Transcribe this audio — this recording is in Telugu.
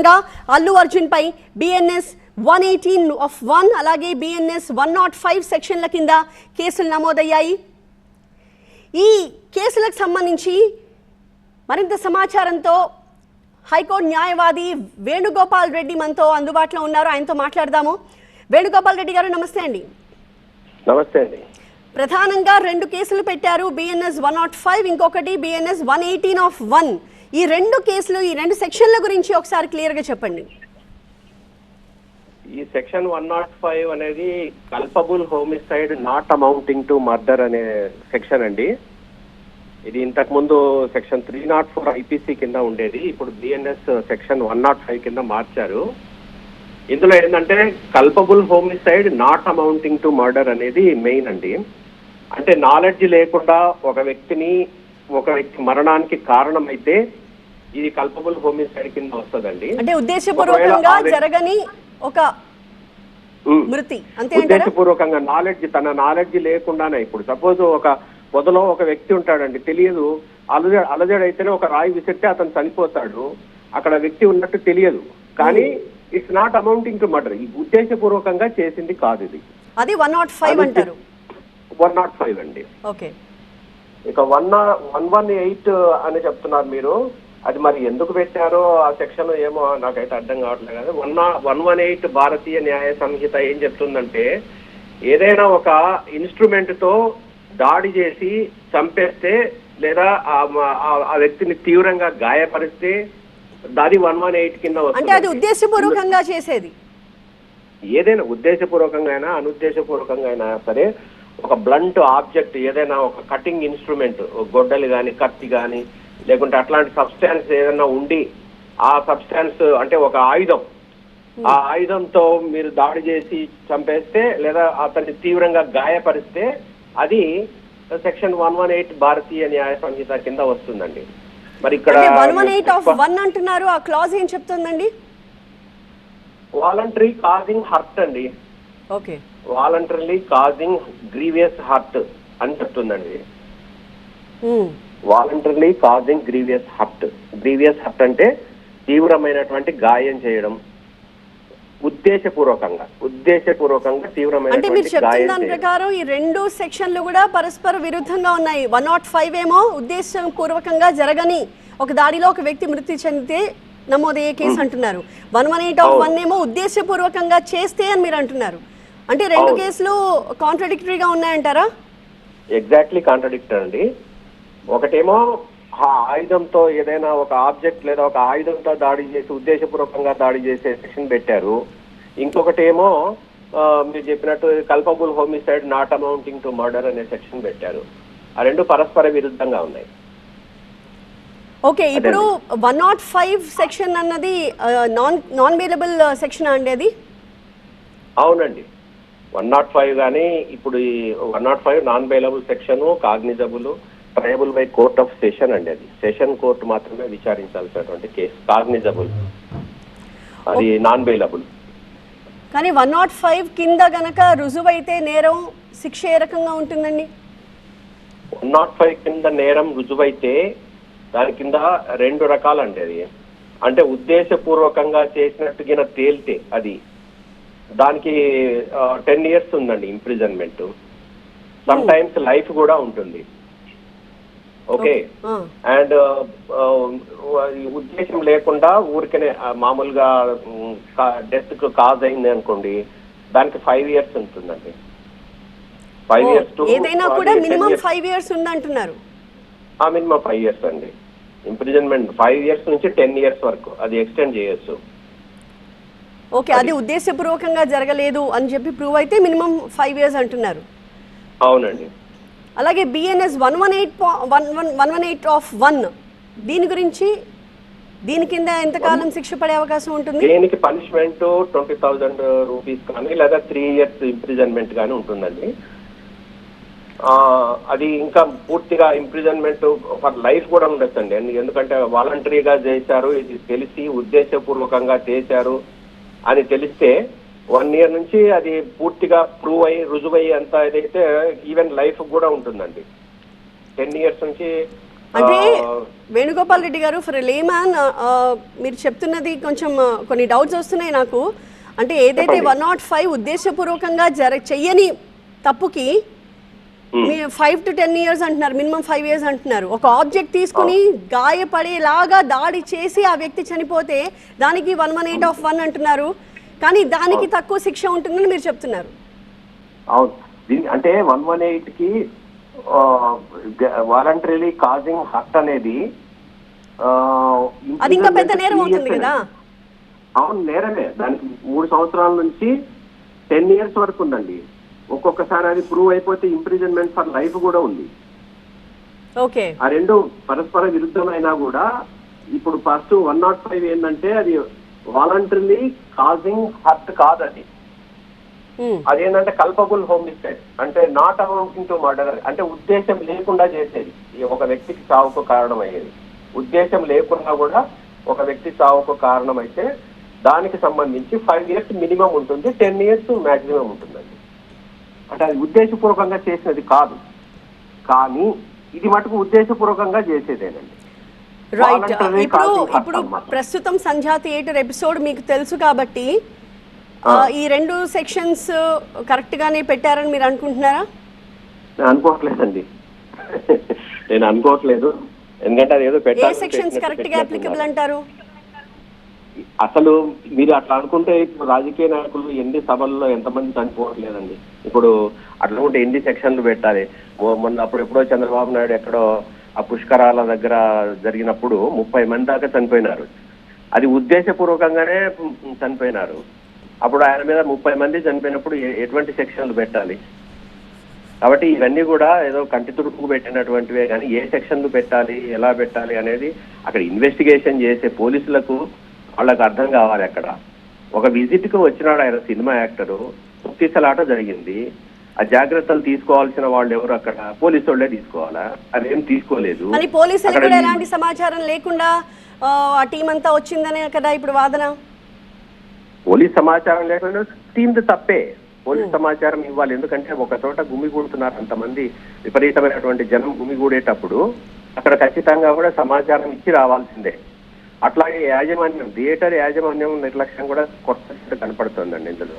ప్రధానంగా అల్లు అర్జున్ పై బిఎన్ఎస్ 118(1) అలాగే బిఎన్ఎస్ 105 సెక్షన్ల కింద కేసులు నమోదయ్యాయి. ఈ కేసులకు సంబంధించి మరింత సమాచారంతో హైకోర్టు న్యాయవాది వేణుగోపాల్ రెడ్డి మనతో అందుబాటులో ఉన్నారు. ఆయనతో మాట్లాడదాము. వేణుగోపాల్ రెడ్డి గారు నమస్తే అండి. నమస్తే అండి. ప్రధానంగా 2 కేసులు పెట్టారు, బిఎన్ఎస్ 105, ఇంకొకటి బిఎన్ఎస్ 118(1). ఈ 2 కేసులు, ఈ 2 సెక్షన్ల గురించి ఒకసారి క్లియర్ గా చెప్పండి. ఈ సెక్షన్ 105 అనేది culpable homicide not amounting to murder అనే సెక్షన్ అండి. ఇది ఇంతకు ముందు సెక్షన్ 304 ఐపీసీ కింద ఉండేది, ఇప్పుడు బిఎన్ఎస్ సెక్షన్ 105 కింద మార్చారు. ఇందులో ఏంటంటే culpable homicide not amounting to murder అనేది మెయిన్ అండి. అంటే నాలెడ్జ్ లేకుండా ఒక వ్యక్తి మరణానికి కారణమైతే ఇది కల్పబుల్ హోమిసైడ్ కింద వస్తుందండి. అంటే ఉద్దేశపూర్వకంగా జరగని ఒక మృతి, అంతే అంటారా? ఉద్దేశపూర్వకంగా తన నాలెడ్జ్ లేకుండానే, ఇప్పుడు సపోజ్ ఒక పొదలో ఒక వ్యక్తి ఉంటాడండి, తెలియదు, అలజడైతేనే ఒక రాయి విసిరితే అతను చనిపోతాడు, అక్కడ వ్యక్తి ఉన్నట్టు తెలియదు, కానీ it's not amounting to murder. ఈ ఉద్దేశపూర్వకంగా చేసింది కాదు ఇది. అది 105 అంటారు. 105 అండి. ఓకే. ఇక 118 అని చెప్తున్నారు మీరు. అది మరి ఎందుకు పెట్టారో ఆ సెక్షన్ ఏమో నాకైతే అర్థం కావట్లేదు. కదా 118 భారతీయ న్యాయ సంహిత ఏం చెప్తుందంటే, ఏదైనా ఒక ఇన్స్ట్రుమెంట్ తో దాడి చేసి చంపేస్తే లేదా ఆ వ్యక్తిని తీవ్రంగా గాయపరిస్తే దాది 118 కింద వస్తుంది. అంటే అది ఉద్దేశపూర్వకంగా చేసేది. ఏదైనా ఉద్దేశపూర్వకంగా అయినా అనుద్దేశపూర్వకంగా అయినా సరే, ఒక బ్లంట్ ఆబ్జెక్ట్, ఏదైనా ఒక కటింగ్ ఇన్స్ట్రుమెంట్, గొడ్డలి కానీ కత్తి కానీ లేకుంటే అట్లాంటి సబ్స్టాన్స్ ఏదైనా ఉండి, ఆ సబ్స్టాన్స్ అంటే ఒక ఆయుధం, ఆ ఆయుధంతో మీరు దాడి చేసి చంపేస్తే లేదా అతన్ని తీవ్రంగా గాయపరిస్తే అది సెక్షన్ 118 భారతీయ న్యాయ సంహిత కింద వస్తుందండి. మరి ఇక్కడ 118(1) అంటున్నారు, ఆ క్లాజ్ ఏం చెప్తుందండి? వాలంటరీ కాజింగ్ హర్ట్ అండి. Okay. Voluntarily causing grievous hurt అని చెప్తుందండి. Voluntarily causing grievous hurt. Grievous hurt అంటే తీవ్రమైనటువంటి గాయం చేయడం, ఉద్దేశపూర్వకంగా తీవ్రమైన. అంటే మీరు చెప్తున్న దాని ప్రకారం ఈ 2 సెక్షన్లు కూడా పరస్పర విరుద్ధంగా ఉన్నాయి. 105 ఏమో ఉద్దేశపూర్వకంగా జరగని ఒక దాడిలో ఒక వ్యక్తి మృతి చెందితే నమోదయ్యే కేసు అంటున్నారు. 118(1) ఏమో ఉద్దేశపూర్వకంగా చేస్తే అని మీరు అంటున్నారు. అంటే 2 కేసులు కాంట్రడిక్టరీగా ఉన్నాయంటారా? ఎగ్జాక్ట్లీ కాంట్రడిక్టరీ అండి. ఒకటేమో ఆయుధంతో ఏదైనా ఒక ఆబ్జెక్ట్ లేదా ఒక ఆయుధంతో దాడి చేసి ఉద్దేశపూర్వకంగా దాడి చేసే సెక్షన్ పెట్టారు. ఇంకొకటేమో మీరు చెప్పినట్టు culpable homicide not amounting to murder అనే సెక్షన్ పెట్టారు. ఆ 2 పరస్పర విరుద్ధంగా ఉన్నాయి. ఓకే. ఇప్పుడు 105 సెక్షన్ అన్నది నాన్ బెయిలబుల్ సెక్షన్ అండి అది? అవునండి. 105 కానీ ఇప్పుడు ఈ 105 non bailable section, cognizable, triable by court of session అండి. అది సెషన్ కోర్టు మాత్రమే విచారించాల్సినటువంటి కేసు. కాగ్నిజబుల్, అది నాన్ బెయిలబుల్. కానీ 105 కింద గనక రుజువైతే నేరం శిక్ష ఏ రకంగా ఉంటుందండి? 105 కింద నేరం రుజువైతే దాని కింద 2 రకాలండి. అది అంటే ఉద్దేశపూర్వకంగా చేసినట్టుగా తేలితే అది దానికి 10 years ఉందండి ఇంప్రిజన్మెంట్. సమ్ టైమ్స్ లైఫ్ కూడా ఉంటుంది. ఓకే. అండ్ ఉద్దేశం లేకుండా ఊరికనే మామూలుగా డెత్ కు కాజ్ అయింది అనుకోండి, దానికి 5 years ఉంటుందండి. 5 years టు ఏదైనా కూడా మినిమం 5 years ఉందంటున్నారు. మినిమం 5 years అండి ఇంప్రిజన్మెంట్. 5 years నుంచి 10 years వరకు అది ఎక్స్టెండ్ చేయొచ్చు. ఓకే. అది ఉద్దేశపూర్వకంగా జరగలేదు అని చెప్పి ప్రూవ్ అయితే మినిమం 5 years అంటున్నారు. అవునండి. అలాగే బిఎన్ఎస్ 118(1) దీని గురించి, దీని కింద ఎంతకాలం శిక్ష పడే అవకాశం ఉంటుంది? దీనికి పనిష్మెంట్ 20,000 రూపీస్ కానీ లేదా 3 years ఇంప్రిజన్మెంట్ కానీ ఉంటుందండి. అది ఇంకా పూర్తిగా ఇంప్రిజన్మెంట్ ఫర్ లైఫ్ కూడా ఉండొచ్చండి. ఎందుకంటే వాలంటరీగా చేశారు, ఇది తెలిసి ఉద్దేశపూర్వకంగా చేశారు అని తెలిస్తే 1 year నుంచి అది పూర్తిగా ప్రూవ్ అయ్యి రుజువయ్యి అంతా ఏదైతే ఈవెన్ లైఫ్ కూడా ఉంటుందండి. 10 years నుంచి అంటే వేణుగోపాల్ రెడ్డి గారు, ఫర్ లేమాన్ మీరు చెప్తున్నది కొంచెం కొన్ని డౌట్స్ వస్తున్నాయి నాకు. అంటే ఏదైతే 105 ఉద్దేశపూర్వకంగా చెయ్యని తప్పుకి మీరు 5 to 10 years అంటున్నారు, మినిమం 5 years అంటున్నారు. ఒక ఆబ్జెక్ట్ తీసుకుని గాయపడేలాగా దాడి చేసి ఆ వ్యక్తి చనిపోతే దానికి 118(1) అంటున్నారు, కానీ దానికి తక్కువ శిక్ష ఉంటుందని మీరు చెప్తున్నారు. అవును, అంటే 118కి వాలంటరీలీ కాజింగ్ హర్ట్ అనేది అది ఇంకా పెద్ద నేరం అవుతుంది కదా. అవును, నేరమే. దానికి 3 సంవత్సరాల నుంచి 10 years వరకు ఉందండి. ఒక్కొక్కసారి అది ప్రూవ్ అయిపోతే ఇంప్రిజన్మెంట్ ఫర్ లైఫ్ కూడా ఉంది. ఓకే, ఆ రెండు పరస్పర విరుద్ధమైనా కూడా ఇప్పుడు ఫస్ట్ 105 ఏంటంటే అది వాలంటరీలీ కాజింగ్ హర్ట్ కాదు, అదేంటంటే కల్పబుల్ హోమిసైడ్, అంటే నాట్ అమౌంటింగ్ టు మర్డర్, అంటే ఉద్దేశం లేకుండా చేసేది, ఒక వ్యక్తికి చావుకు కారణమయ్యేది. ఉద్దేశం లేకుండా కూడా ఒక వ్యక్తి చావుకు కారణమైతే దానికి సంబంధించి 5 years మినిమం ఉంటుంది, 10 years మాక్సిమం ఉంటుందండి. అంటే అది ఉద్దేశపూర్వకంగా చేసినది కాదు, కానీ ఇది మటుకు ఉద్దేశపూర్వకంగా చేసేదేనండి. రైట్. ఇప్పుడు ప్రస్తుతం సంధ్యా థియేటర్ ఎపిసోడ్ మీకు తెలుసు కాబట్టి ఈ 2 సెక్షన్స్ కరెక్ట్ గానే పెట్టారని మీరు అనుకుంటున్నారా? నేను అనుకోవట్లేదండి, నేను అనుకోవట్లేదు. ఎందుకంటే అది ఏదో పెట్టారు. ఏ సెక్షన్స్ కరెక్ట్ గా అప్లికబుల్ అంటారు? అసలు మీరు అట్లా అనుకుంటే ఇప్పుడు రాజకీయ నాయకులు ఎన్ని సభల్లో ఎంతమంది చనిపోవట్లేదండి. ఇప్పుడు అట్లా ఉంటే ఎన్ని సెక్షన్లు పెట్టాలి? మొన్న అప్పుడు ఎప్పుడో చంద్రబాబు నాయుడు ఎక్కడో ఆ పుష్కరాల దగ్గర జరిగినప్పుడు 30 మంది దాకా చనిపోయినారు. అది ఉద్దేశపూర్వకంగానే చనిపోయినారు. అప్పుడు ఆయన మీద 30 మంది చనిపోయినప్పుడు ఎటువంటి సెక్షన్లు పెట్టాలి? కాబట్టి ఇవన్నీ కూడా ఏదో కంటి తుడుపుకు పెట్టినటువంటివే, కానీ ఏ సెక్షన్లు పెట్టాలి, ఎలా పెట్టాలి అనేది అక్కడ ఇన్వెస్టిగేషన్ చేసే పోలీసులకు వాళ్ళకి అర్థం కావాలి. అక్కడ ఒక విజిట్కు వచ్చినాడు ఆయన, సినిమా యాక్టరు, తొక్కిసలాట జరిగింది. ఆ జాగ్రత్తలు తీసుకోవాల్సిన వాళ్ళు ఎవరు? అక్కడ పోలీసు వాళ్ళే తీసుకోవాలా? అదేం తీసుకోలేదు. పోలీసులకు కూడా ఎలాంటి సమాచారం లేకుండా ఆ టీం అంతా వచ్చిందనే కదా ఇప్పుడు వాదన. పోలీస్ సమాచారం లేకుండా టీంది తప్పే. పోలీస్ సమాచారం ఇవ్వాలి, ఎందుకంటే ఒక చోట గుమిగూడుతున్నారు అంతమంది, విపరీతమైనటువంటి జనం గుమిగూడేటప్పుడు అక్కడ ఖచ్చితంగా కూడా సమాచారం ఇచ్చి రావాల్సిందే. అట్లాగే యాజమాన్యం, థియేటర్ యాజమాన్యం నిర్లక్ష్యం కూడా కొత్త కనపడుతుందండి ఇందులో.